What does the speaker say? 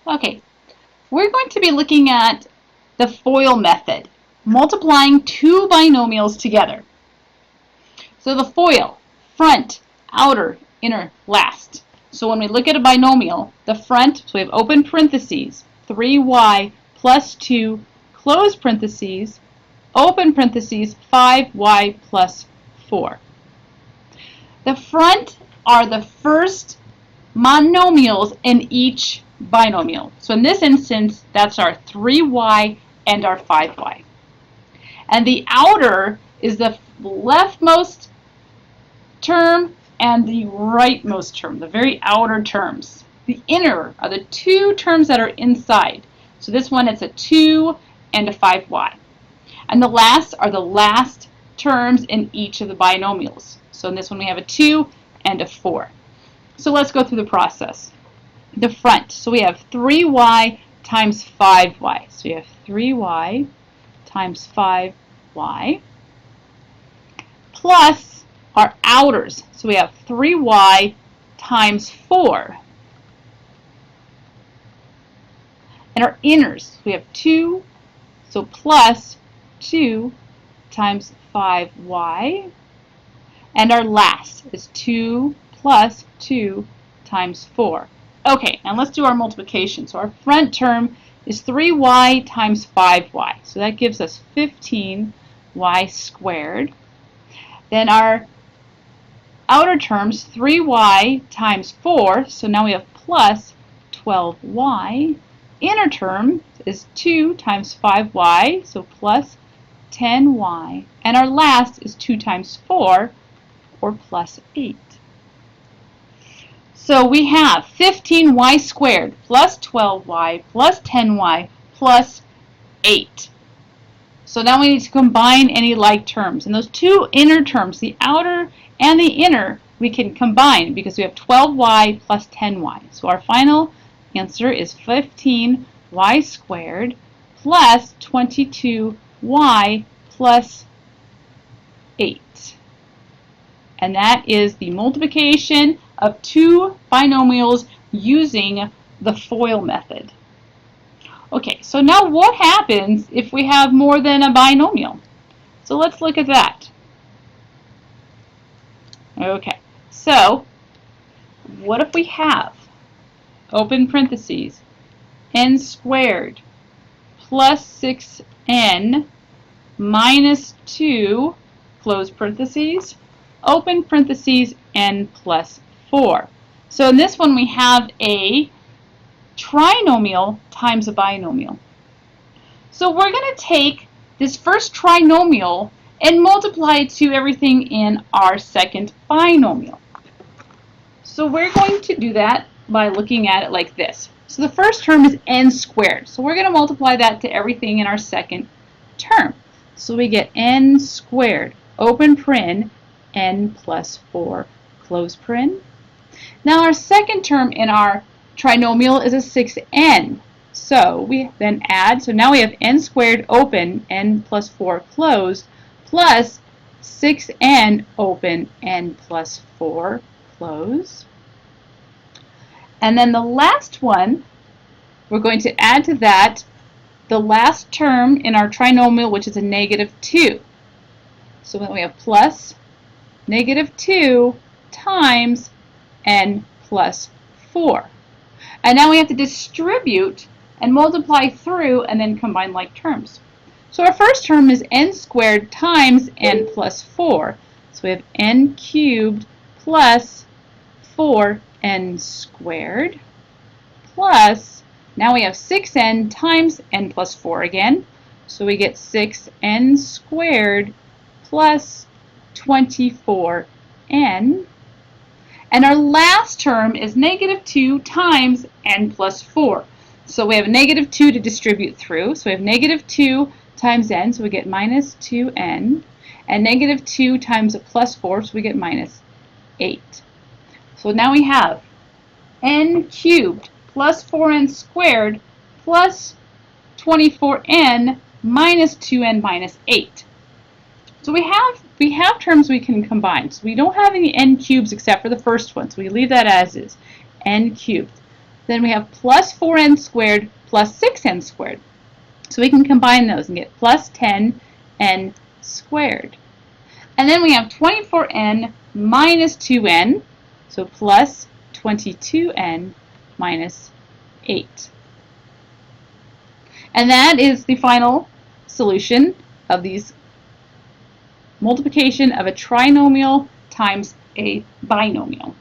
Okay, we're going to be looking at the FOIL method, multiplying two binomials together. So the FOIL, front, outer, inner, last. So when we look at a binomial, the front, so we have open parentheses, 3y plus 2, close parentheses, open parentheses, 5y plus 4. The front are the first monomials in each binomial. So in this instance, that's our 3y and our 5y. And the outer is the leftmost term and the rightmost term, the very outer terms. The inner are the two terms that are inside. So this one, it's a 2 and a 5y. And the last are the last terms in each of the binomials. So in this one, we have a 2 and a 4. So let's go through the process. The front, so we have 3y times 5y. So we have 3y times 5y plus our outers. So we have 3y times 4. And our inners, we have 2, so plus 2 times 5y. And our last is 2 plus 2 times 4. Okay, now let's do our multiplication. So our front term is 3y times 5y. So that gives us 15y squared. Then our outer terms, 3y times 4. So now we have plus 12y. Inner term is 2 times 5y, so plus 10y. And our last is 2 times 4, or plus 8. So we have 15y squared plus 12y plus 10y plus 8. So now we need to combine any like terms. And those two inner terms, the outer and the inner, we can combine because we have 12y plus 10y. So our final answer is 15y squared plus 22y plus 8. And that is the multiplication of two binomials using the FOIL method. Okay, so now what happens if we have more than a binomial? So let's look at that. Okay, so what if we have, open parentheses, n squared plus 6n minus 2, close parentheses, open parentheses, n plus 4. So in this one we have a trinomial times a binomial. So we're going to take this first trinomial and multiply it to everything in our second binomial. So we're going to do that by looking at it like this. So the first term is n squared. So we're going to multiply that to everything in our second term. So we get n squared, open paren, n plus 4, close paren. Now our second term in our trinomial is a 6n. So we then add, so now we have n squared open, n plus 4 closed, plus 6n open, n plus 4 close. And then the last one, we're going to add to that the last term in our trinomial, which is a negative 2. So then we have plus negative 2 times n plus 4. And now we have to distribute and multiply through and then combine like terms. So our first term is n squared times n plus 4. So we have n cubed plus 4n squared plus, now we have 6n times n plus 4 again. So we get 6n squared plus 24n. And our last term is negative 2 times n plus 4. So we have negative 2 to distribute through. So we have negative 2 times n, so we get minus 2n. And negative 2 times a plus 4, so we get minus 8. So now we have n cubed plus 4n squared plus 24n minus 2n minus 8. So we have terms we can combine. So we don't have any n cubes except for the first one, so we leave that as is, n cubed. Then we have plus 4n squared plus 6n squared. So we can combine those and get plus 10n squared. And then we have 24n minus 2n, so plus 22n minus 8. And that is the final solution of these multiplication of a trinomial times a binomial.